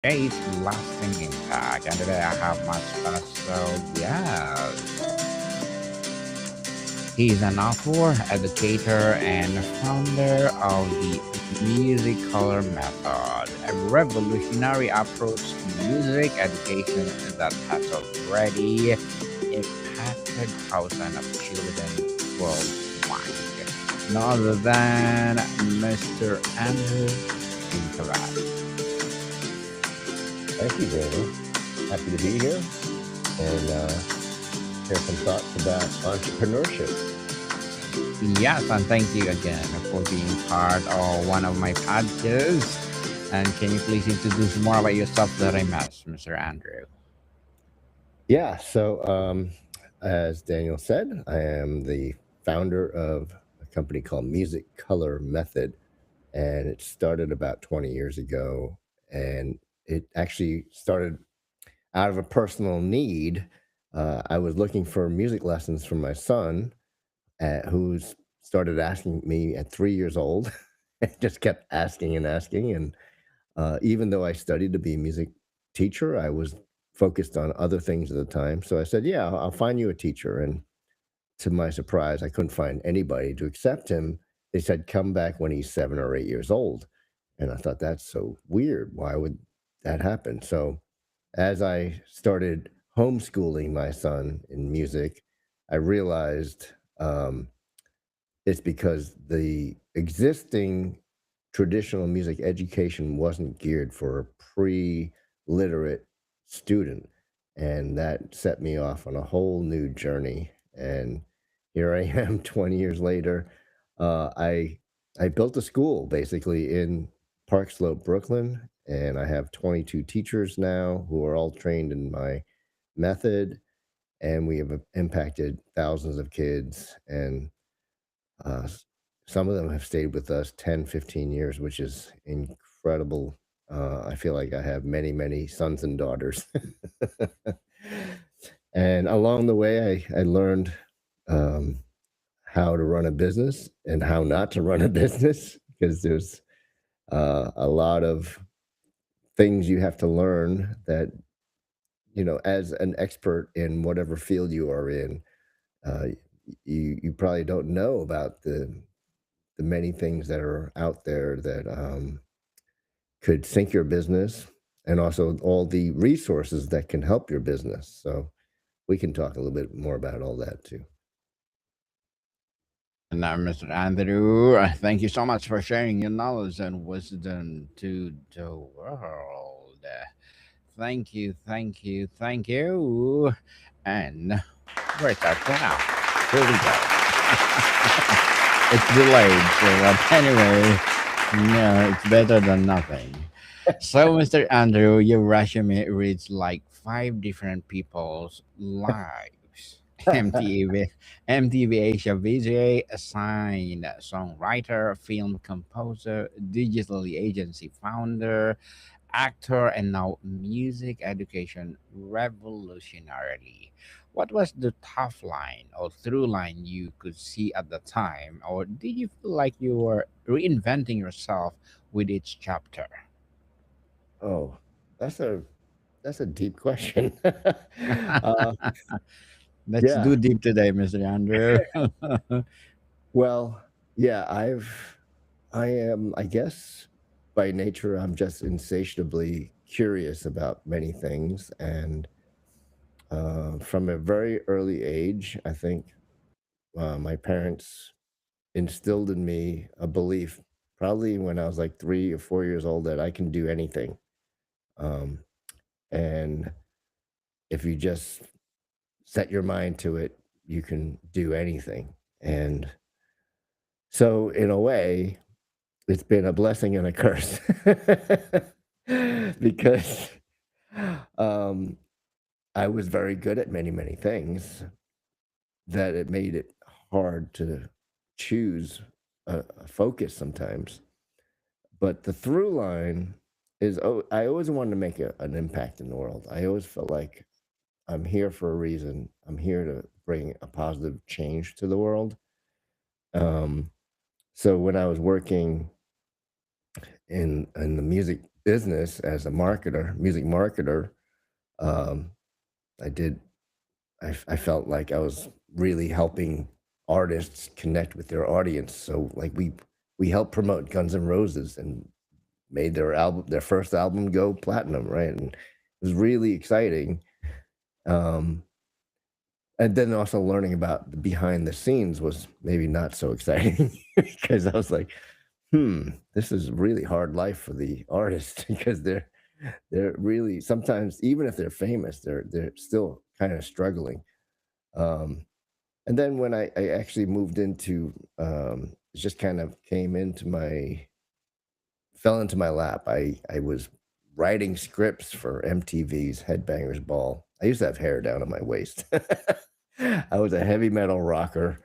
Create lasting impact. And today I have my special guest. He's an author, educator, and founder of the Musicolor Method, a revolutionary approach to music education that has already impacted thousands of children worldwide. None other than Mr. Andrew Ingkavet. Thank you, Daniel. Happy to be here and share some thoughts about entrepreneurship. Yes, and thank you again for being part of one of my podcasts. And can you please introduce more about yourself that I missed, Mr. Andrew? Yeah, as Daniel said, I am the founder of a company called Musicolor Method, and it started about 20 years ago. And it actually started out of a personal need. I was looking for music lessons for my son, who started asking me at 3 years old. Just kept asking and asking, and even though I studied to be a music teacher, I was focused on other things at the time. So I said, "Yeah, I'll find you a teacher." And to my surprise, I couldn't find anybody to accept him. They said, "Come back when he's 7 or 8 years old." And I thought, that's so weird. Why would that happen? So as I started homeschooling my son in music, I realized it's because the existing traditional music education wasn't geared for a pre-literate student, and that set me off on a whole new journey. And here I am 20 years later. Uh, i i built a school basically in Park Slope, Brooklyn, and I have 22 teachers now who are all trained in my method, and we have impacted thousands of kids. And uh, some of them have stayed with us 10, 15 years, which is incredible. I feel like I have many, many sons and daughters. And along the way, I learned um, how to run a business and how not to run a business, because there's a lot of things you have to learn that, as an expert in whatever field you are in, uh, you probably don't know about the many things that are out there that could sink your business, and also all the resources that can help your business. So we can talk a little bit more about all that too. And now, Mr. Andrew, thank you so much for sharing your knowledge and wisdom to the world. Thank you, thank you, thank you. And we're starting now. Here we go. It's delayed, but anyway, no, it's better than nothing. So, Mr. Andrew, your resume reads like five different people's lives. MTV Asia VJ, assigned songwriter, film composer, digital agency founder, actor, and now music education revolutionary. What was the tough line or through line you could see at the time, or did you feel like you were reinventing yourself with each chapter? Oh, that's a that's a deep question. uh, Let's do yeah. deep today, Mr. Andrew. Well, yeah. I am. I guess by nature, I'm just insatiably curious about many things, and from a very early age, I think my parents instilled in me a belief, probably when I was like 3 or 4 years old, that I can do anything. Um, and if you just set your mind to it, you can do anything. And so, in a way, it's been a blessing and a curse because um, I was very good at many, many things, that it made it hard to choose a focus sometimes. But the through line is, oh, I always wanted to make an impact in the world. I always felt like I'm here for a reason. I'm here to bring a positive change to the world. Um, so when I was working in the music business as a marketer, music marketer, um, I did. I felt like I was really helping artists connect with their audience. So like we helped promote Guns N' Roses and made their first album go platinum, right? And it was really exciting. Um, and then also learning about the behind the scenes was maybe not so exciting because I was like, this is a really hard life for the artists because they're really sometimes even if they're famous, they're still kind of struggling. Um, and then when I actually moved into it just kind of came into my fell into my lap. I was writing scripts for MTV's Headbangers Ball. I used to have hair down at my waist. I was a heavy metal rocker,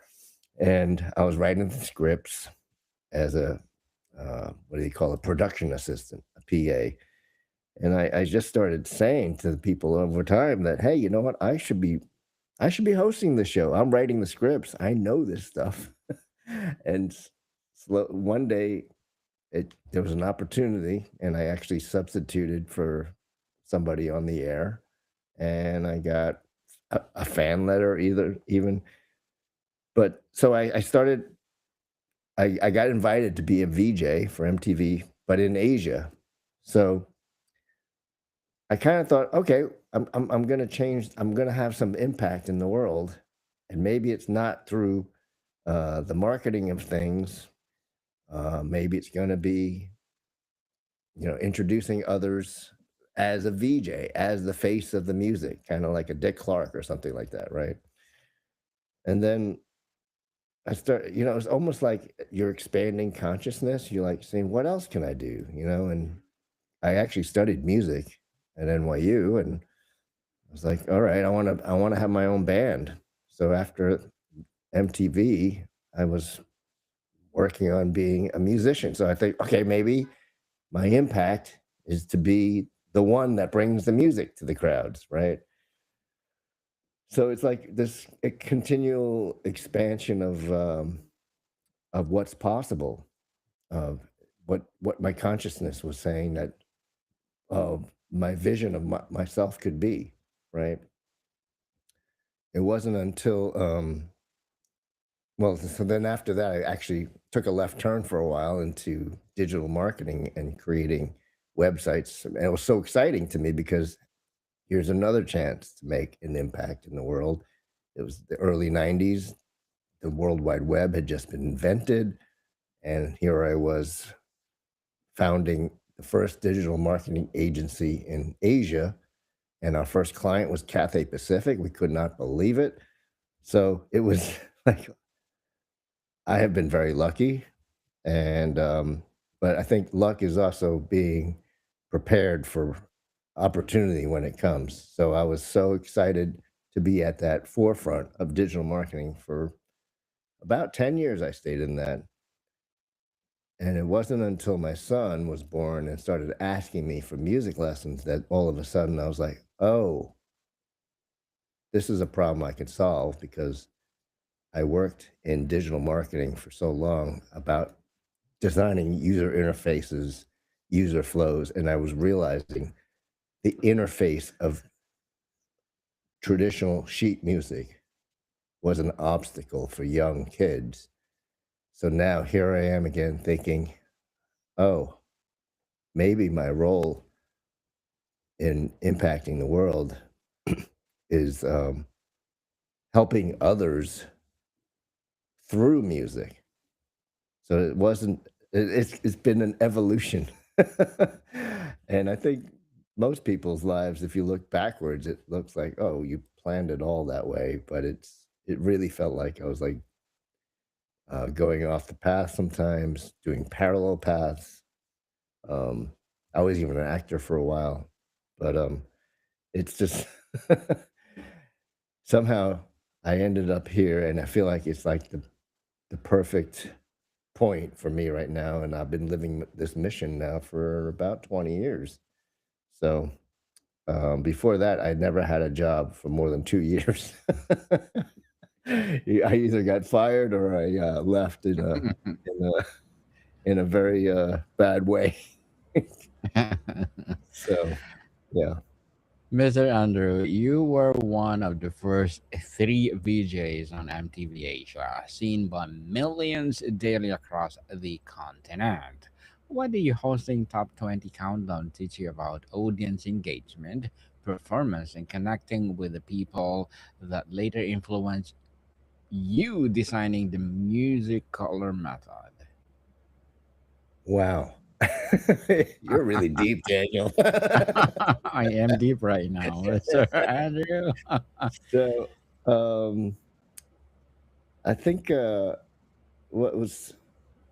and I was writing the scripts as a what do you call it, production assistant, a PA. And I just started saying to the people over time that, hey, you know what, I should be hosting the show. I'm writing the scripts. I know this stuff. and one day there was an opportunity, and I actually substituted for somebody on the air, and I got a fan letter either even. But so I started. I got invited to be a VJ for MTV, but in Asia. So I kind of thought, okay, I'm going to change. I'm going to have some impact in the world, and maybe it's not through the marketing of things. Maybe it's going to be, introducing others as a VJ, as the face of the music, kind of like a Dick Clark or something like that, right? And then it's almost like you're expanding consciousness. You're like saying, what else can I do? And I actually studied music at NYU, and I was like, all right, I want to have my own band. So after MTV, I was working on being a musician. So I think, okay, maybe my impact is to be the one that brings the music to the crowds, right? So it's like this a continual expansion of what's possible, of what my consciousness was saying that my vision of myself could be, right? It wasn't until well, so then after that, I actually took a left turn for a while into digital marketing and creating websites. And it was so exciting to me because here's another chance to make an impact in the world. It was the early 90s. The World Wide Web had just been invented. And here I was founding the first digital marketing agency in Asia. And our first client was Cathay Pacific. We could not believe it. So it was like, I have been very lucky. And, but I think luck is also being prepared for opportunity when it comes. So I was so excited to be at that forefront of digital marketing for about 10 years. I stayed in that. And it wasn't until my son was born and started asking me for music lessons that all of a sudden I was like, oh, this is a problem I can solve because I worked in digital marketing for so long about designing user interfaces, user flows, and I was realizing the interface of traditional sheet music was an obstacle for young kids. So now here I am again thinking, oh, maybe my role in impacting the world is helping others through music. So it wasn't, it's been an evolution. And I think most people's lives, if you look backwards, it looks like, oh, you planned it all that way. But it really felt like I was like going off the path sometimes, doing parallel paths. Um, I was even an actor for a while, but it's just somehow I ended up here, and I feel like it's like the perfect point for me right now. And I've been living this mission now for about 20 years. So before that, I never had a job for more than 2 years. I either got fired or I left in a in a very bad way. So yeah. Mr. Andrew, you were one of the first three VJs on MTV Asia, seen by millions daily across the continent. What did your hosting Top 20 Countdown teach you about audience engagement, performance, and connecting with the people that later influenced you designing the music color method? Wow. You're really deep, Daniel. I am deep right now, Mr. Andrew. So, um, I think what was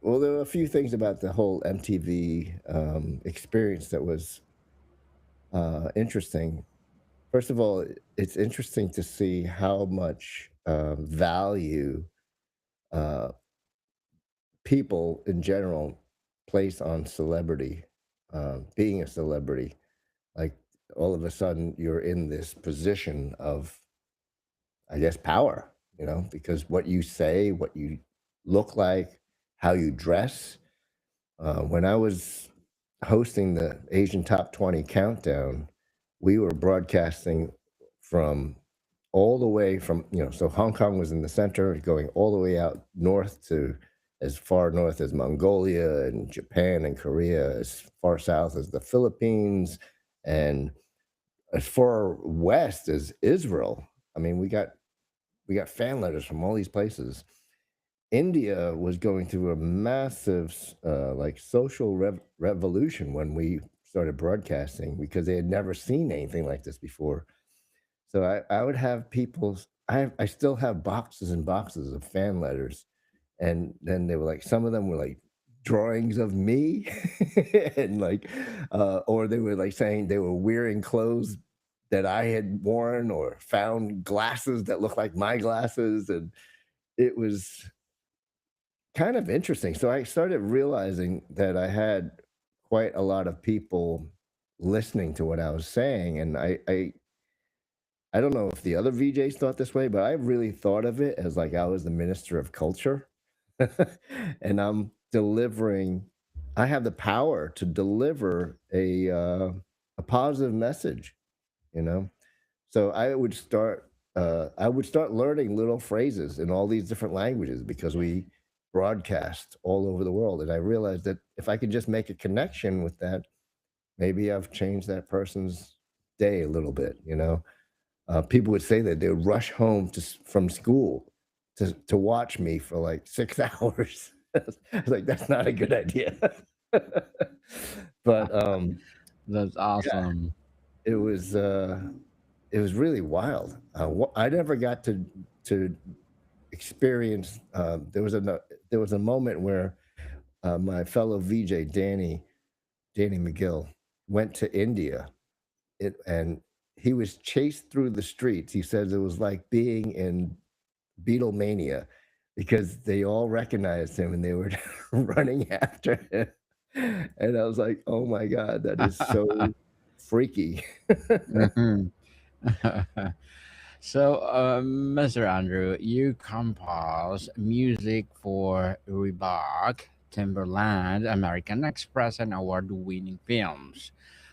well, there were a few things about the whole MTV experience that was interesting. First of all, it's interesting to see how much value uh, people in general place on celebrity, being a celebrity. Like all of a sudden, you're in this position of, I guess, power, because what you say, what you look like, how you dress. When I was hosting the Asian Top 20 Countdown, we were broadcasting from all the way from, so Hong Kong was in the center, going all the way out north to as far north as Mongolia and Japan and Korea, as far south as the Philippines, and as far west as Israel. I mean, we got fan letters from all these places. India was going through a massive like social revolution when we started broadcasting because they had never seen anything like this before. So I would have I still have boxes and boxes of fan letters, and then they were like, some of them were like drawings of me, and like, or they were like saying they were wearing clothes that I had worn, or found glasses that looked like my glasses, and it was kind of interesting. So I started realizing that I had quite a lot of people listening to what I was saying, and I don't know if the other VJs thought this way, but I really thought of it as like I was the minister of culture, and I'm delivering. I have the power to deliver a positive message, you know. So I would start learning little phrases in all these different languages because we broadcast all over the world, and I realized that if I could just make a connection with that, maybe I've changed that person's day a little bit, people would say that they would rush home from school to watch me for like 6 hours. I was like, that's not a good idea. But That's yeah, awesome. it was uh, it was really wild. I never got to experience. There was a moment where my fellow VJ Danny McGill went to India. And he was chased through the streets. He says it was like being in Beatlemania because they all recognized him and they were running after him. And I was like, oh my God, that is so freaky. Mhm. So, Mr. Andrew, you compose music for Reebok, Timberland, American Express, and award-winning films.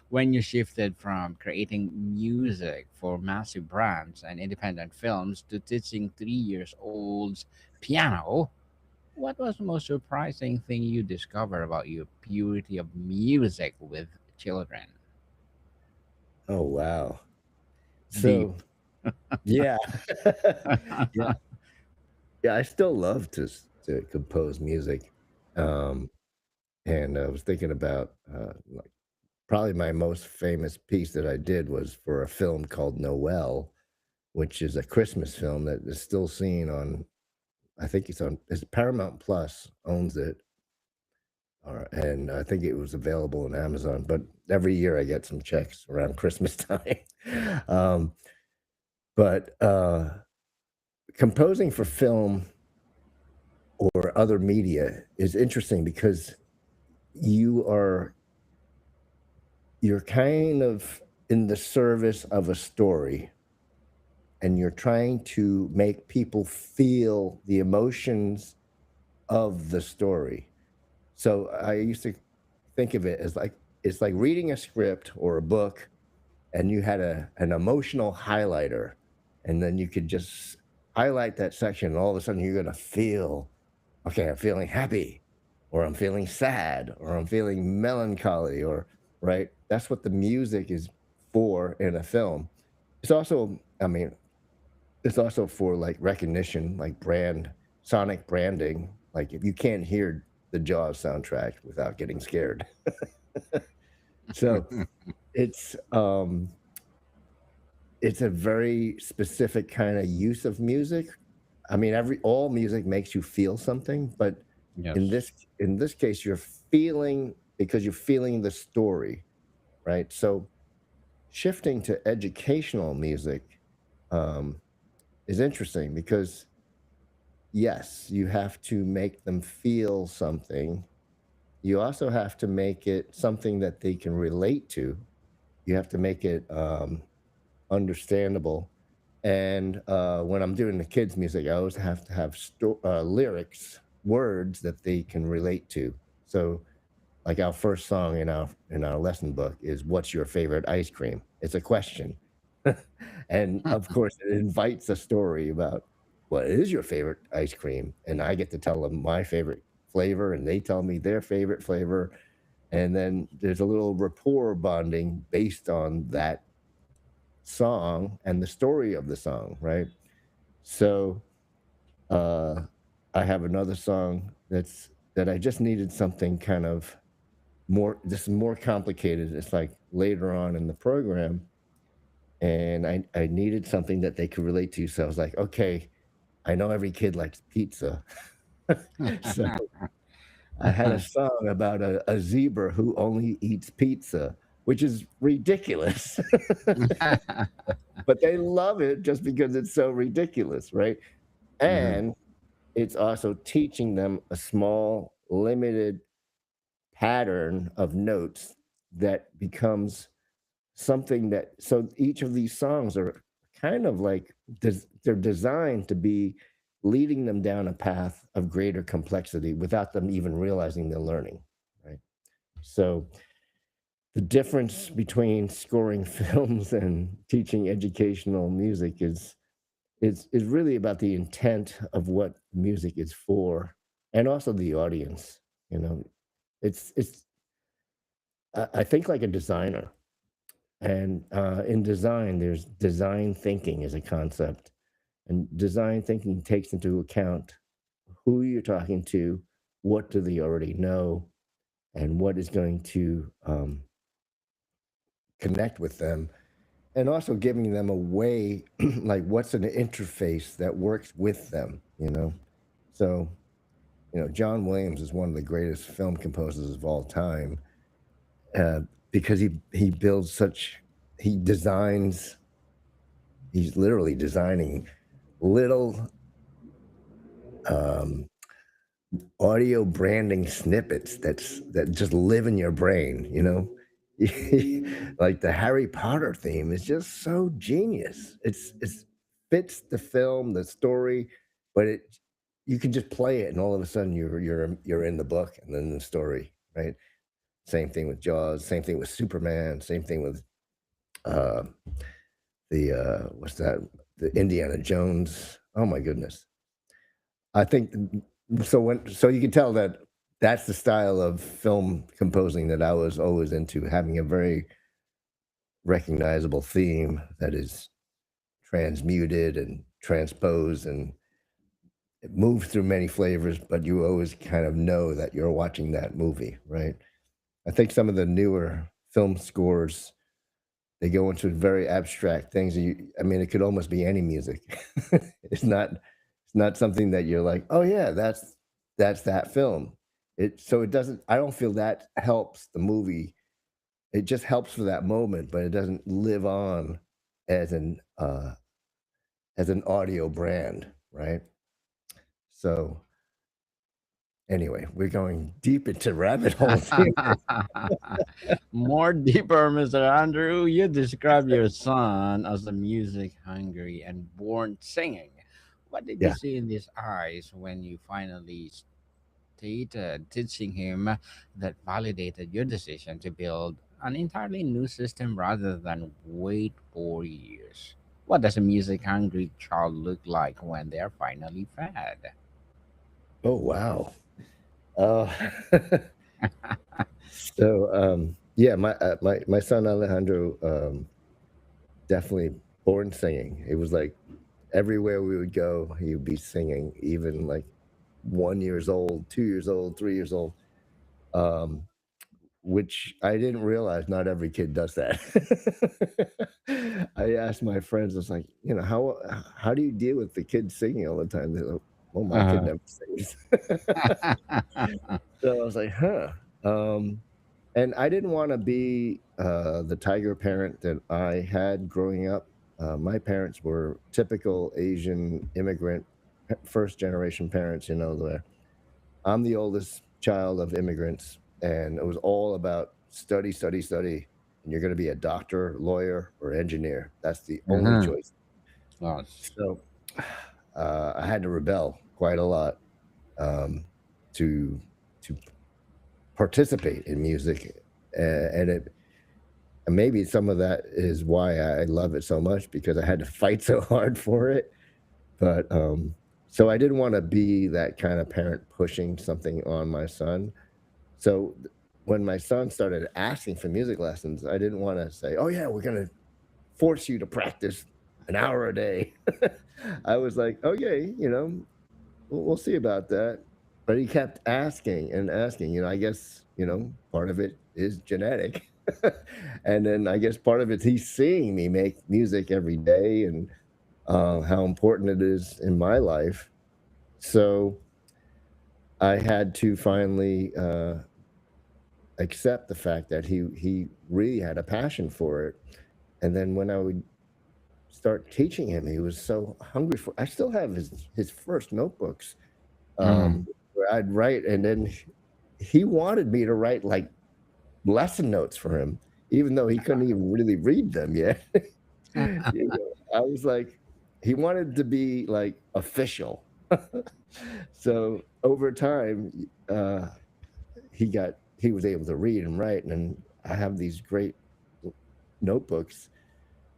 When you shifted from creating music for massive brands and independent films to teaching 3 years olds piano, what was the most surprising thing you discovered about your purity of music with children? Oh, wow. Deep. So, yeah. Yeah. Yeah. I still love to compose music. Um, and I was thinking about like probably my most famous piece that I did was for a film called Noel, which is a Christmas film that is still seen on. I think it's Paramount Plus owns it, and I think it was available on Amazon. But every year I get some checks around Christmas time. um, but composing for film or other media is interesting because you are you're kind of in the service of a story, and you're trying to make people feel the emotions of the story. So I used to think of it as like it's like reading a script or a book, and you had an emotional highlighter, and then you could just highlight that section, and all of a sudden you're gonna feel, okay, I'm feeling happy, or I'm feeling sad, or I'm feeling melancholy, or right. That's what the music is for in a film. It's also, I mean, it's also for like recognition, like brand, sonic branding. Like if you can't hear the Jaws soundtrack without getting scared. So it's um it's a very specific kind of use of music. I mean, every all music makes you feel something, but in Yes. this case, you're feeling because you're feeling the story, right? So shifting to educational music um, is interesting because yes, you have to make them feel something. You also have to make it something that they can relate to. You have to make it understandable. And when I'm doing the kids' music, I always have to have lyrics, words that they can relate to. So, like our first song in our lesson book is "What's your favorite ice cream?" It's a question, and of course, it invites a story about what is your favorite ice cream, and I get to tell them my favorite flavor, and they tell me their favorite flavor, and then there's a little rapport bonding based on that song and the story of the song, right? So uh, I have another song that I just needed something kind of more, just more complicated. It's like later on in the program, and I needed something that they could relate to. So I was like, okay, I know every kid likes pizza, so I had a song about a zebra who only eats pizza, which is ridiculous. But they love it just because it's so ridiculous, right? Mhm. And it's also teaching them a small, limited pattern of notes that becomes something that, so each of these songs are kind of like, they're designed to be leading them down a path of greater complexity without them even realizing they're learning, right? So the difference between scoring films and teaching educational music is really about the intent of what music is for, and also the audience. You know, it's I think like a designer, and in design, there's design thinking as a concept, and design thinking takes into account who you're talking to, what do they already know, and what is going to connect with them, and also giving them a way, like what's an interface that works with them. So John Williams is one of the greatest film composers of all time, because he builds such, he designs, he's literally designing little um, audio branding snippets that just live in your brain. Like the Harry Potter theme is just so genius. It's fits the film, the story, but you can just play it, and all of a sudden you're in the book and then the story, right? Same thing with Jaws. Same thing with Superman. Same thing with uh, the what's that? The Indiana Jones. Oh my goodness! I think so you can tell that that's the style of film composing that I was always into, having a very recognizable theme that is transmuted and transposed, and it moves through many flavors, but you always kind of know that you're watching that movie, right? I think some of the newer film scores, they go into very abstract things. I mean, it could almost be any music. It's not something that you're like, oh yeah, that's that film. It doesn't. I don't feel that helps the movie. It just helps for that moment, but it doesn't live on as an audio brand, right? So anyway, we're going deep into rabbit holes here. More deeper, Mr. Andrew. You describe your son as a music hungry and born singing. What did you Yeah. see in his eyes when you finally teaching him that validated your decision to build an entirely new system rather than wait 4 years? What does a music hungry child look like when they are finally fed? Oh, wow. Uh, so, yeah, my son Alejandro, definitely born singing. It was like everywhere we would go, he would be singing, even like 1 years old, 2 years old, 3 years old. Um, which I didn't realize not every kid does that. I asked my friends, I was like, how do you deal with the kids singing all the time? They're like, well, my kid Uh-huh. never sings. So I was like, huh. Um, and I didn't want to be the tiger parent that I had growing up. My parents were typical Asian immigrant, first generation parents, where I'm the oldest child of immigrants, and it was all about study, study, study. And you're going to be a doctor, lawyer, or engineer. That's the only Uh-huh. choice. Yes. So I had to rebel quite a lot um, to to participate in music, and maybe some of that is why I love it so much because I had to fight so hard for it. But so I didn't want to be that kind of parent pushing something on my son. So when my son started asking for music lessons, I didn't want to say, "Oh yeah, we're gonna force you to practice an hour a day." I was like, "Okay, we'll see about that." But he kept asking and asking. I guess part of it is genetic, and then I guess part of it he's seeing me make music every day and how important it is in my life. So I had to finally accept the fact that he really had a passion for it. And then when I would start teaching him, he was so hungry for. I still have his first notebooks Mm. where I'd write, and then he wanted me to write like lesson notes for him, even though he couldn't even really read them yet. I was like, he wanted to be like official. So over time, he was able to read and write, and I have these great notebooks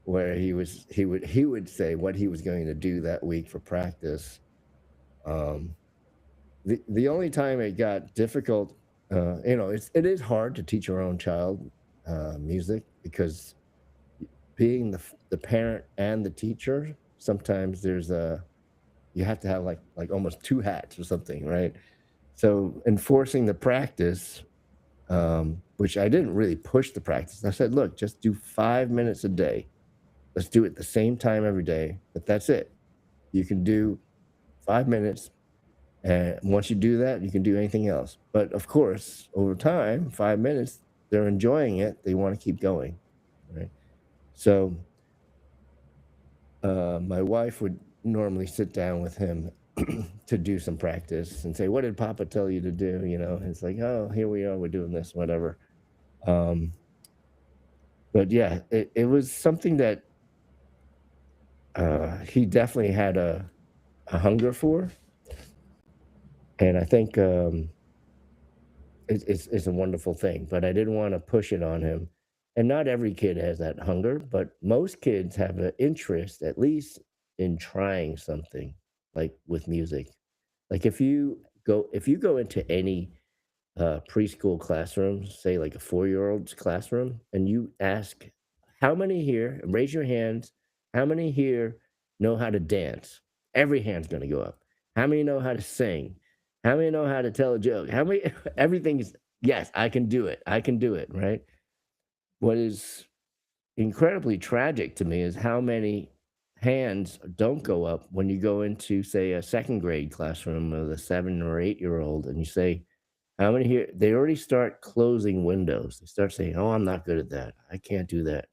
where he would say what he was going to do that week for practice. Um, the only time it got difficult, it is hard to teach your own child music because being the parent and the teacher, sometimes you have to have like almost two hats or something, right? So enforcing the practice, which I didn't really push the practice. I said, look, just do 5 minutes a day. Let's do it the same time every day, but that's it. You can do 5 minutes. And once you do that, you can do anything else. But of course, over time, 5 minutes, they're enjoying it. They want to keep going. Right. So my wife would normally sit down with him to do some practice and say, what did Papa tell you to do? And it's like, oh, here we are. We're doing this, whatever. Um, but yeah, it was something that he definitely had a hunger for. And I think it's a wonderful thing, but I didn't want to push it on him. And not every kid has that hunger, but most kids have an interest, at least in trying something like with music. Like if you go into any preschool classrooms, say like a 4-year-old's classroom, and you ask, how many here, and raise your hands, how many here know how to dance? Every hand's going to go up. How many know how to sing? How many know how to tell a joke? How many, everything is, yes, I can do it. I can do it, right? What is incredibly tragic to me is how many hands don't go up when you go into, say, a second grade classroom with a 7 or 8-year-old and you say, how many here? They already start closing windows. They start saying, "Oh, I'm not good at that. I can't do that,"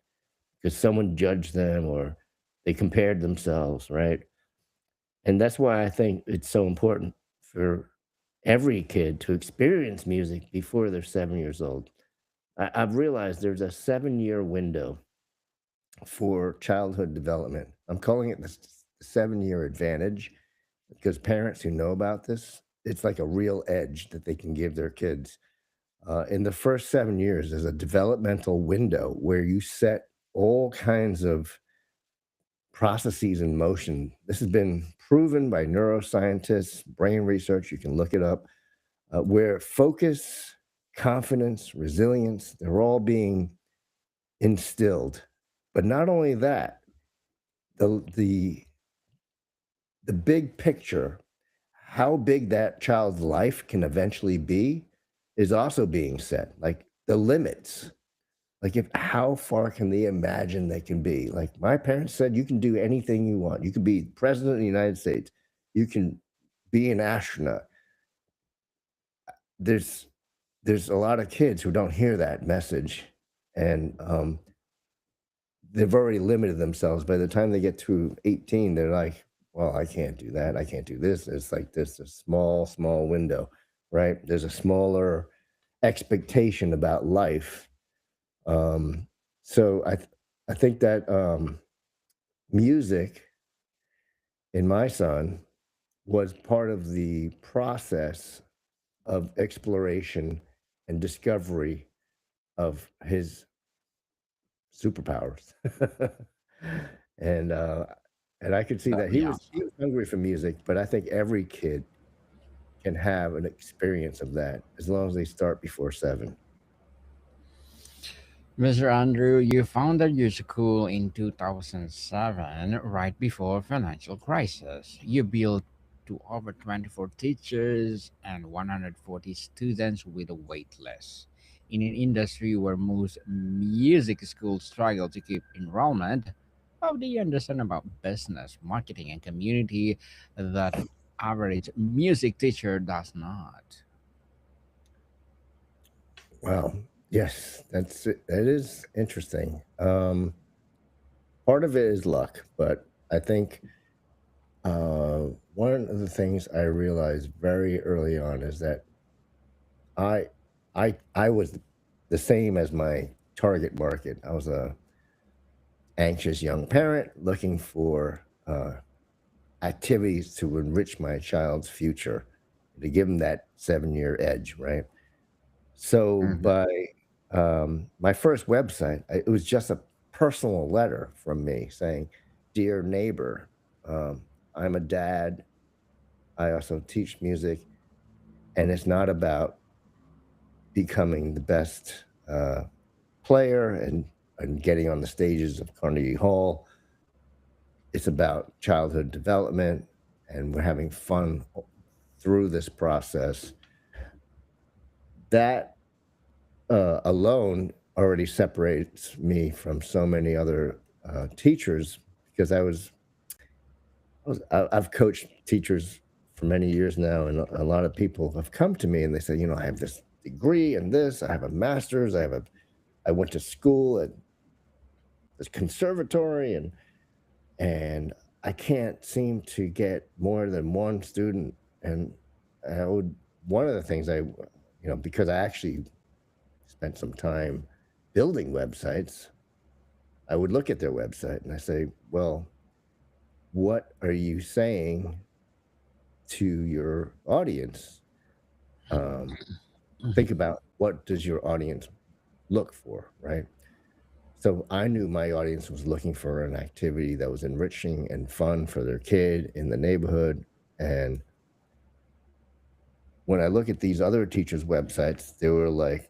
because someone judged them or they compared themselves, right? And that's why I think it's so important for every kid to experience music before they're 7 years old. I've realized there's a 7-year window for childhood development. I'm calling it the 7-year advantage because parents who know about this, it's like a real edge that they can give their kids. In the first 7 years, there's a developmental window where you set all kinds of processes in motion. This has been proven by neuroscientists, brain research. You can look it up, where focus, confidence, resilience, they're all being instilled. But not only that, the the the big picture, how big that child's life can eventually be, is also being set. Like the limits, like if how far can they imagine they can be? Like my parents said, you can do anything you want. You can be president of the United States. You can be an astronaut. There's there's a lot of kids who don't hear that message, and they've already limited themselves. By the time they get to 18, they're like, well, I can't do that. I can't do this. It's like this a small window, right? There's a smaller expectation about life. Um, so I think that music in my son was part of the process of exploration and discovery of his superpowers. and and I could see That'd that be he awesome. was hungry for music, but I think every kid can have an experience of that as long as they start before 7. Mr. Andrew, you founded your school in 2007, right before financial crisis. You built to over 24 teachers and 140 students with a wait list. In an industry where most music schools struggle to keep enrollment, how do you understand about business, marketing, and community that average music teacher does not? Wow. Yes, that's it. That is interesting. Part of it is luck, but I think one of the things I realized very early on is that I I was the same as my target market. I was a anxious young parent looking for activities to enrich my child's future, to give them that 7 year edge, right? So Mhm. by my first website, it was just a personal letter from me saying, "Dear neighbor, I'm a dad. I also teach music, and it's not about becoming the best player and getting on the stages of Carnegie Hall. It's about childhood development, and we're having fun through this process." That alone already separates me from so many other teachers because I've coached teachers for many years now, and a lot of people have come to me and they say, I have this degree in this, I have a master's, I went to school at this conservatory, and I can't seem to get more than one student. And I would one of the things because I actually spent some time building websites, I would look at their website and I say, well, what are you saying to your audience? Um, think about, what does your audience look for, right? So I knew my audience was looking for an activity that was enriching and fun for their kid in the neighborhood. And when I look at these other teachers' websites, they were like,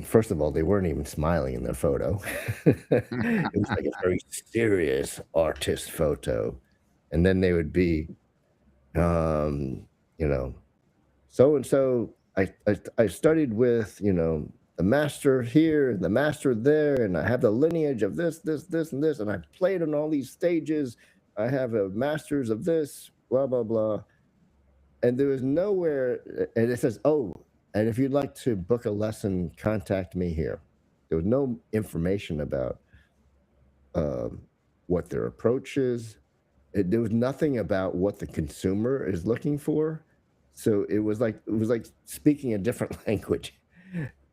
first of all, they weren't even smiling in their photo. It was like a very serious artist photo. And then they would be, um, you know, so and so. I studied with, the master here and the master there, and I have the lineage of this, and this, and I played on all these stages. I have a master's of this, blah blah blah. And there was nowhere, and it says, oh, and if you'd like to book a lesson, contact me here. There was no information about what their approach is. There was nothing about what the consumer is looking for. So it was like speaking a different language.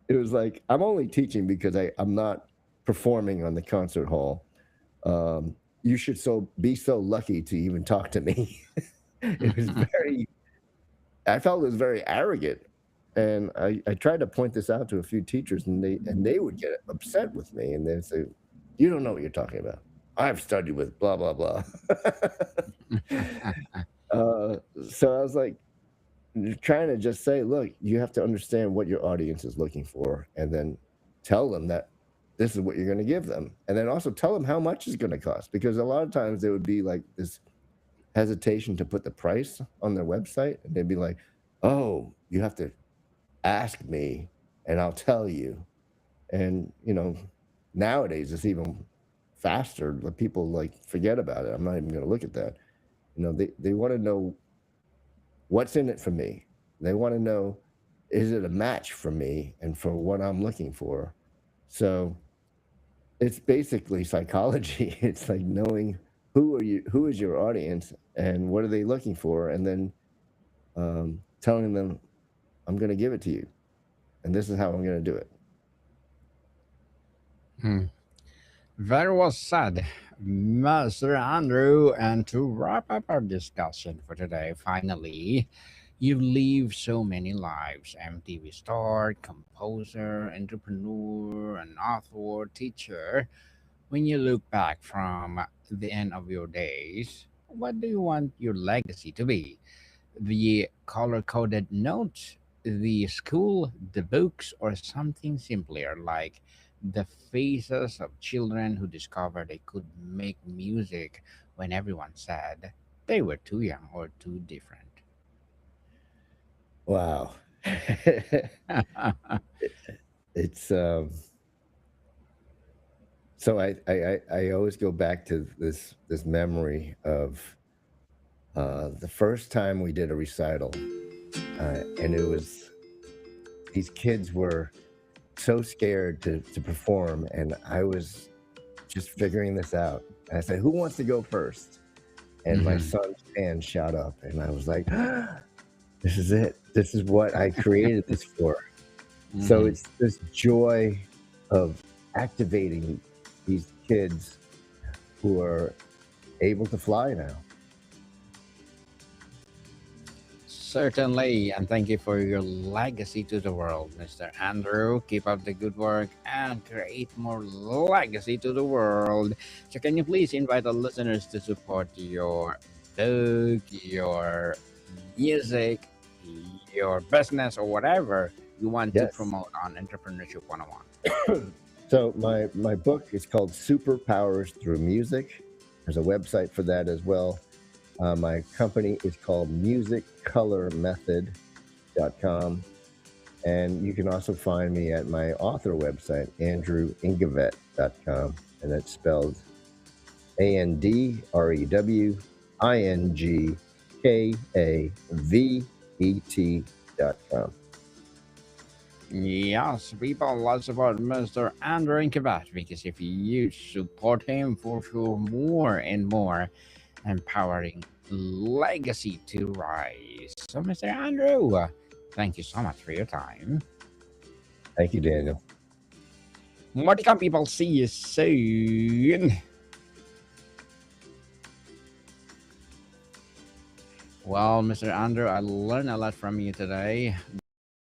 It was like, I'm only teaching because I'm not performing on the concert hall. You should be so lucky to even talk to me. It was very I felt it was very arrogant. And I tried to point this out to a few teachers, and they would get upset with me, and they'd say, "You don't know what you're talking about. I've studied with blah blah blah." uh, so I was like, trying to just say, look, you have to understand what your audience is looking for, and then tell them that this is what you're going to give them, and then also tell them how much it's going to cost, because a lot of times there would be like this hesitation to put the price on their website, and they'd be like, oh, you have to ask me and I'll tell you. And nowadays it's even faster. The people like forget about it. I'm not even going to look at that. They want to know what's in it for me. They want to know, is it a match for me and for what I'm looking for? So it's basically psychology. It's like knowing who is your audience and what are they looking for, and then telling them, I'm going to give it to you, and this is how I'm going to do it. Hmm. Very well said, Master Andrew. And to wrap up our discussion for today, finally, you've lived so many lives: MTV star, composer, entrepreneur, an author, teacher. When you look back from the end of your days, what do you want your legacy to be? The color coded notes, the school, the books, or something simpler like the faces of children who discovered they could make music when everyone said they were too young or too different. Wow. It's so I always go back to this memory of the first time we did a recital, and it was, these kids were so scared to perform, and I was just figuring this out. And I said, "Who wants to go first?" And my Mhm, son's hand shot up, and I was like, "This is it. This is what I created this for." So mhm. it's this joy of activating these kids who are able to fly now. Certainly, and thank you for your legacy to the world, Mr. Andrew. Keep up the good work and create more legacy to the world. So, can you please invite the listeners to support your book, your music, your business, or whatever you want to Yes. promote on Entrepreneurship 101? So my book is called Superpowers Through Music. There's a website for that as well. My company is called Musicolor Method.com. And you can also find me at my author website, andrewingkavet.com. And that's spelled AndrewIngkavet.com. Yes, people, let's support Mr. Andrew Ingkavet because if you support him for sure, more and more empowering legacy to rise. So, Mr. Andrew, thank you so much for your time. Thank you, Daniel. More to come, people. See you soon. Well, Mr. Andrew, I learned a lot from you today.